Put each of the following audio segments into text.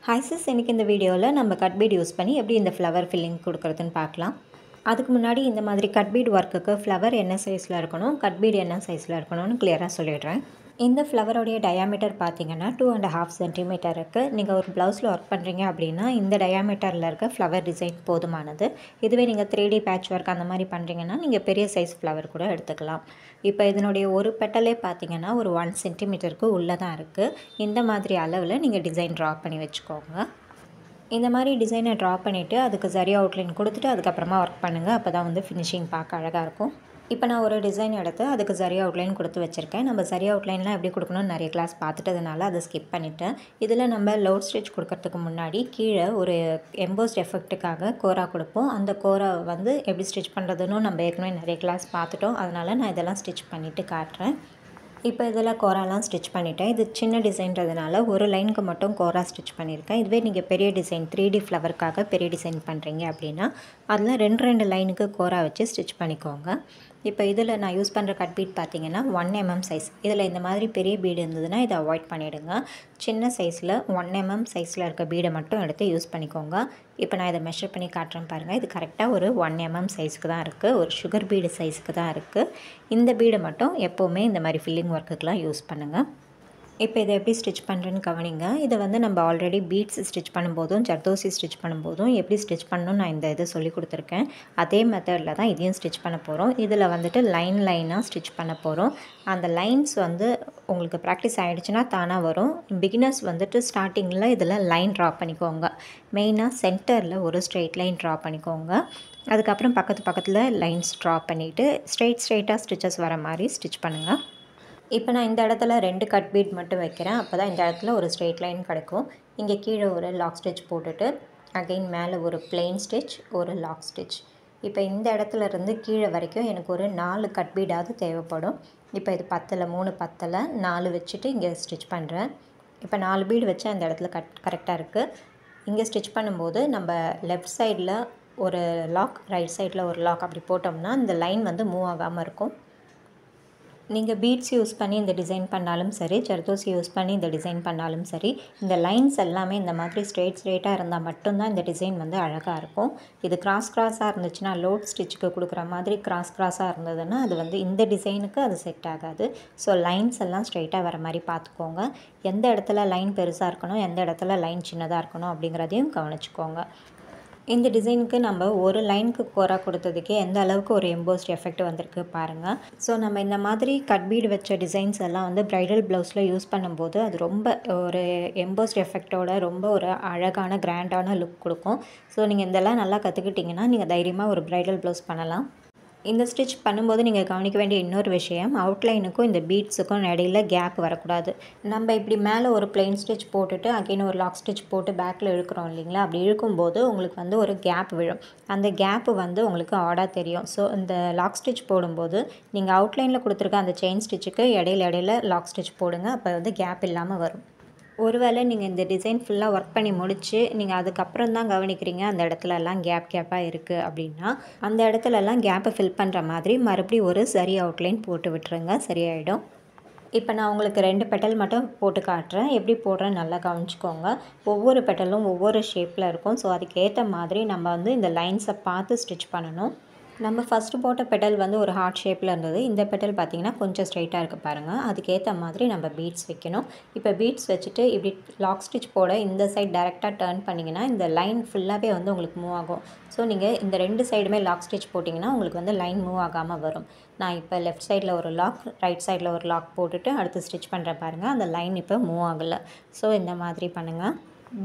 Hi sis, இன்றைக்கி இந்த வீடியோவில் நம்ம கட் பீட் யூஸ் பண்ணி எப்படி இந்த ஃப்ளவர் ஃபில்லிங் கொடுக்குறதுன்னு பார்க்கலாம். அதுக்கு முன்னாடி இந்த மாதிரி கட் பீட் ஒர்க்குக்கு ஃப்ளவர் என்ன சைஸில் இருக்கணும், கட் பீட் என்ன சைஸில் இருக்கணும்னு கிளியராக சொல்லிடுறேன். இந்த ஃப்ளவரோடைய டயாமீட்டர் பார்த்தீங்கன்னா 2.5 சென்டிமீட்டர் இருக்குது. நீங்கள் ஒரு ப்ளவுஸில் ஒர்க் பண்ணுறீங்க அப்படின்னா இந்த டயாமீட்டரில் இருக்க ஃப்ளவர் டிசைன் போதுமானது. இதுவே நீங்கள் 3D பேட்ச் ஒர்க் அந்த மாதிரி பண்ணுறீங்கன்னா நீங்கள் பெரிய சைஸ் ஃப்ளவர் கூட எடுத்துக்கலாம். இப்போ இதனுடைய ஒரு பெட்டலே பார்த்தீங்கன்னா ஒரு 1 சென்டிமீட்டருக்கு உள்ளே தான் இருக்குது. இந்த மாதிரி அளவில் நீங்கள் டிசைன் ட்ரா பண்ணி வச்சுக்கோங்க. இந்த மாதிரி டிசைனை ட்ரா பண்ணிவிட்டு அதுக்கு சரி அவுட்லைன் கொடுத்துட்டு அதுக்கப்புறமா ஒர்க் பண்ணுங்கள். அப்போ தான் வந்து ஃபினிஷிங் பார்க்க அழகாக இருக்கும். இப்போ நான் ஒரு டிசைன் எடுத்து அதுக்கு சரி அவுட்லைன் கொடுத்து வச்சுருக்கேன். நம்ம சரி அவுட்லைன்லாம் எப்படி கொடுக்கணும்னு நிறைய கிளாஸ் பார்த்துட்டதுனால அதை ஸ்கிப் பண்ணிவிட்டேன். இதில் நம்ம லோட் ஸ்டிச் கொடுக்கறதுக்கு முன்னாடி கீழே ஒரு எம்போஸ்ட் எஃபெக்ட்டுக்காக கோரா கொடுப்போம். அந்த கோராவை வந்து எப்படி ஸ்டிச் பண்ணுறதுன்னு நம்ம ஏற்கனவே நிறைய கிளாஸ் பார்த்துட்டோம். அதனால் நான் இதெல்லாம் ஸ்டிச் பண்ணிவிட்டு காட்டுறேன். இப்போ இதில் கோராலாம் ஸ்டிச் பண்ணிவிட்டேன். இது சின்ன டிசைன்றதுனால ஒரு லைனுக்கு மட்டும் கோரா ஸ்டிச் பண்ணியிருக்கேன். இதுவே நீங்கள் பெரிய டிசைன் 3D ஃப்ளவருக்காக பெரிய டிசைன் பண்ணுறீங்க அப்படின்னா அதில் 2 லைனுக்கு கோரா வச்சு ஸ்டிச் பண்ணிக்கோங்க. இப்போ இதில் நான் யூஸ் பண்ணுற கட் பீட் பார்த்தீங்கன்னா 1 mm சைஸ். இதில் இந்த மாதிரி பெரிய பீடு இருந்ததுன்னா இதை அவாய்ட் பண்ணிவிடுங்க. சின்ன சைஸில் 1 mm சைஸில் இருக்க பீடை மட்டும் எடுத்து யூஸ் பண்ணிக்கோங்க. இப்போ நான் இதை மெஷர் பண்ணி காட்டுறேன் பாருங்கள். இது கரெக்டாக ஒரு 1 mm சைஸுக்கு தான் இருக்குது. ஒரு சுகர் பீடு சைஸுக்கு தான் இருக்குது. இந்த பீடை மட்டும் எப்போவுமே இந்த மாதிரி ஃபில்லிங் ஒர்க்குக்கெலாம் யூஸ் பண்ணுங்கள். இப்போ இதை எப்படி ஸ்டிச் பண்ணுறேன்னு கவனிங்க. இதை வந்து நம்ம ஆல்ரெடி பீட்ஸ் ஸ்டிச் பண்ணும்போதும் ஜர்தோசி ஸ்டிச் பண்ணும்போதும் எப்படி ஸ்டிச் பண்ணணும்னு நான் இந்த இதை சொல்லி கொடுத்துருக்கேன். அதே மெத்தடில் தான் இதையும் ஸ்டிச் பண்ண போகிறோம். இதில் வந்துட்டு லைனாக ஸ்டிச் பண்ண போகிறோம். அந்த லைன்ஸ் வந்து உங்களுக்கு ப்ராக்டிஸ் ஆகிடுச்சுன்னா தானாக வரும். பிகினர்ஸ் வந்துட்டு ஸ்டார்டிங்கில் இதில் லைன் ட்ரா பண்ணிக்கோங்க. மெயினாக சென்டரில் ஒரு ஸ்ட்ரெயிட் லைன் ட்ரா பண்ணிக்கோங்க. அதுக்கப்புறம் பக்கத்தில் லைன்ஸ் ட்ரா பண்ணிவிட்டு ஸ்ட்ரெயிட்டாக ஸ்டிச்சஸ் வர மாதிரி ஸ்டிச் பண்ணுங்கள். இப்போ நான் இந்த இடத்துல 2 கட் பீட் மட்டும் வைக்கிறேன். அப்போ தான் இந்த இடத்துல ஒரு ஸ்ட்ரெயிட் லைன் கிடைக்கும். இங்கே கீழே ஒரு லாக் ஸ்டிச் போட்டுட்டு அகெயின் மேலே ஒரு பிளெயின் ஸ்டிச், ஒரு லாக் ஸ்டிச். இப்போ இந்த இடத்துல இருந்து கீழே வரைக்கும் எனக்கு ஒரு 4 கட் பீடாவது தேவைப்படும். இப்போ இது 3 பத்தலை 4 வச்சுட்டு இங்கே ஸ்டிச் பண்ணுறேன். இப்போ 4 பீடு வச்சு அந்த இடத்துல கரெக்டாக இருக்குது. இங்கே ஸ்டிச் பண்ணும்போது நம்ம லெஃப்ட் சைடில் ஒரு லாக், ரைட் சைடில் ஒரு லாக் அப்படி போட்டோம்னா இந்த லைன் வந்து மூவ் ஆகாமல் இருக்கும். நீங்கள் பீட்ஸ் யூஸ் பண்ணி இந்த டிசைன் பண்ணாலும் சரி, ஜர்தோசி யூஸ் பண்ணி இந்த டிசைன் பண்ணாலும் சரி, இந்த லைன்ஸ் எல்லாமே இந்த மாதிரி ஸ்ட்ரெயிட்டாக இருந்தால் மட்டும்தான் இந்த டிசைன் வந்து அழகாக இருக்கும். இது கிராஸாக இருந்துச்சுன்னா லோட் ஸ்டிச்சுக்கு கொடுக்குற மாதிரி கிராஸாக இருந்ததுன்னா அது வந்து இந்த டிசைனுக்கு அது செட் ஆகாது. ஸோ லைன்ஸ் எல்லாம் ஸ்ட்ரெயிட்டாக வர மாதிரி பார்த்துக்கோங்க. எந்த இடத்துல லைன் பெருசாக இருக்கணும், எந்த இடத்துல லைன் சின்னதாக இருக்கணும் அப்படிங்கிறதையும் கவனிச்சுக்கோங்க. இந்த டிசைனுக்கு நம்ம ஒரு லைனுக்கு கோரா கொடுத்ததுக்கே எந்த அளவுக்கு ஒரு எம்போஸ்ட் எஃபெக்ட் வந்திருக்கு பாருங்கள். ஸோ நம்ம இந்த மாதிரி கட் பீடு வச்ச டிசைன்ஸ் எல்லாம் வந்து ப்ரைடல் ப்ளவுஸில் யூஸ் பண்ணும்போது அது ரொம்ப ஒரு எம்போஸ்ட் எஃபெக்டோட ரொம்ப ஒரு அழகான கிராண்டான லுக் கொடுக்கும். ஸோ நீங்கள் இதெல்லாம் நல்லா கற்றுக்கிட்டிங்கன்னா நீங்கள் தைரியமாக ஒரு ப்ரைடல் ப்ளவுஸ் பண்ணலாம். இந்த ஸ்டிச் பண்ணும்போது நீங்கள் கவனிக்க வேண்டிய இன்னொரு விஷயம், அவுட்லைனுக்கும் இந்த பீட்ஸுக்கும் இடையில கேப் வரக்கூடாது. நம்ம இப்படி மேலே ஒரு பிளெயின் ஸ்டிச் போட்டுட்டு அகைன் ஒரு லாக் ஸ்டிச் போட்டு பேக்கில் இழுக்கிறோம் இல்லைங்களா? அப்படி இழுக்கும்போது உங்களுக்கு வந்து ஒரு கேப் விழும். அந்த கேப்பு வந்து உங்களுக்கு ஆடாக தெரியும். ஸோ இந்த லாக் ஸ்டிச் போடும்போது நீங்கள் அவுட்லைனில் கொடுத்துருக்க அந்த செயின் ஸ்டிச்சுக்கு இடையில லாக் ஸ்டிச் போடுங்க. அப்போ வந்து கேப் இல்லாமல் வரும். ஒருவேளை நீங்கள் இந்த டிசைன் ஃபுல்லாக ஒர்க் பண்ணி முடித்து நீங்கள் அதுக்கப்புறம் தான் கவனிக்கிறீங்க அந்த இடத்துலலாம் கேப்பாக இருக்குது அப்படின்னா அந்த இடத்துலலாம் கேப்பை ஃபில் பண்ணுற மாதிரி மறுபடியும் ஒரு சரி அவுட்லைன் போட்டு விட்டுருங்க, சரியாயிடும். இப்போ நான் உங்களுக்கு 2 பெட்டல் மட்டும் போட்டு காட்டுறேன். எப்படி போடுறேன்னு நல்லா கவனிச்சுக்கோங்க. ஒவ்வொரு பெட்டலும் ஒவ்வொரு ஷேப்பில் இருக்கும். ஸோ அதுக்கேற்ற மாதிரி நம்ம வந்து இந்த லைன்ஸை பார்த்து ஸ்டிச் பண்ணணும். நம்ம ஃபஸ்ட்டு போட்ட பெட்டல் வந்து ஒரு ஹார்ட் ஷேப்பில் இருந்தது. இந்த பெட்டல் பார்த்திங்கன்னா கொஞ்சம் ஸ்ட்ரைட்டாக இருக்குது பாருங்கள். அதுக்கேற்ற மாதிரி நம்ம பீட்ஸ் வைக்கணும். இப்போ பீட்ஸ் வச்சுட்டு இப்படி லாக் ஸ்டிச் போட இந்த சைட் டைரெக்டாக டர்ன் பண்ணிங்கன்னா இந்த லைன் ஃபுல்லாகவே வந்து உங்களுக்கு மூவ் ஆகும். ஸோ நீங்கள் இந்த 2 சைடுமே லாக் ஸ்டிச் போட்டிங்கன்னா உங்களுக்கு வந்து லைன் மூவ் ஆகாமல் வரும். நான் இப்போ லெஃப்ட் சைடில் ஒரு லாக், ரைட் சைடில் ஒரு லாக் போட்டுட்டு அடுத்து ஸ்டிச் பண்ணுறேன் பாருங்கள். அந்த லைன் இப்போ மூவ் ஆகலை. ஸோ இந்த மாதிரி பண்ணுங்கள்.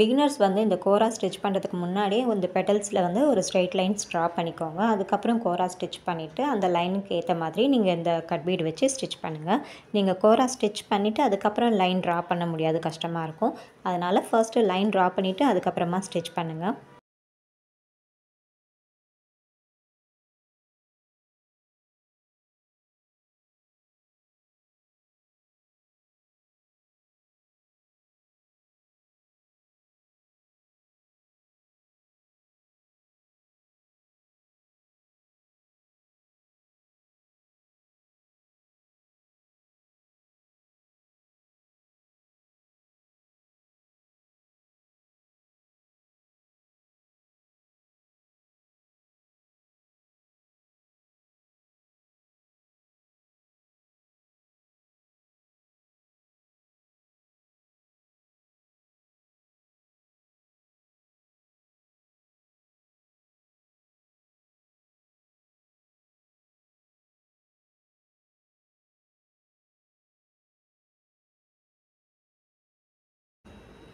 பிகினர்ஸ் வந்து இந்த கோரா ஸ்டிச் பண்ணுறதுக்கு முன்னாடியே இந்த பெட்டல்ஸில் வந்து ஒரு ஸ்ட்ரெயிட் லைன்ஸ் ட்ரா பண்ணிக்கோங்க. அதுக்கப்புறம் கோரா ஸ்டிச் பண்ணிவிட்டு அந்த லைனுக்கு ஏற்ற மாதிரி நீங்கள் இந்த கட் பீட் வச்சு ஸ்டிச் பண்ணுங்கள். நீங்கள் கோரா ஸ்டிச் பண்ணிவிட்டு அதுக்கப்புறம் லைன் ட்ரா பண்ண முடியாது, கஷ்டமாக இருக்கும். அதனால் ஃபர்ஸ்ட்டு லைன் ட்ரா பண்ணிவிட்டு அதுக்கப்புறமா ஸ்டிச் பண்ணுங்கள்.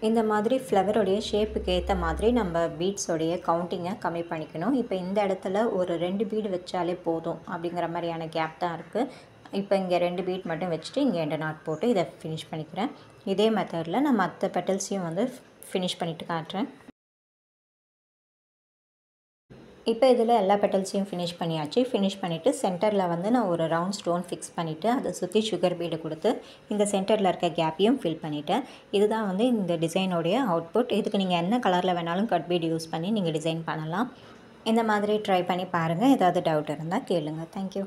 இந்த மாதிரி ஃப்ளவருடைய ஷேப்புக்கு ஏற்ற மாதிரி நம்ம பீட்ஸோடைய கவுண்டிங்கை கம்மி பண்ணிக்கணும். இப்போ இந்த இடத்துல ஒரு 2 பீடு வச்சாலே போதும் அப்படிங்கிற மாதிரியான கேப் தான் இருக்குது. இப்போ இங்கே 2 பீட் மட்டும் வச்சுட்டு இங்கே 2 நாட் போட்டு இதை ஃபினிஷ் பண்ணிக்கிறேன். இதே மெத்தடில் நான் மற்ற பெட்டல்ஸையும் வந்து ஃபினிஷ் பண்ணிவிட்டு காட்டுறேன். இப்போ இதில் எல்லா பெட்டல்ஸையும் ஃபினிஷ் பண்ணியாச்சு. ஃபினிஷ் பண்ணிவிட்டு சென்டரில் வந்து நான் ஒரு ரவுண்ட் ஸ்டோன் ஃபிக்ஸ் பண்ணிவிட்டு அதை சுற்றி சுகர் பீடு கொடுத்து இந்த சென்டரில் இருக்க கேப்பையும் ஃபில் பண்ணிவிட்டேன். இதுதான் வந்து இந்த டிசைனோடைய அவுட்புட். இதுக்கு நீங்கள் என்ன கலரில் வேணாலும் கட் பீடு யூஸ் பண்ணி நீங்கள் டிசைன் பண்ணலாம். இந்த மாதிரி ட்ரை பண்ணி பாருங்கள். ஏதாவது டவுட் இருந்தால் கேளுங்க. தேங்க்யூ.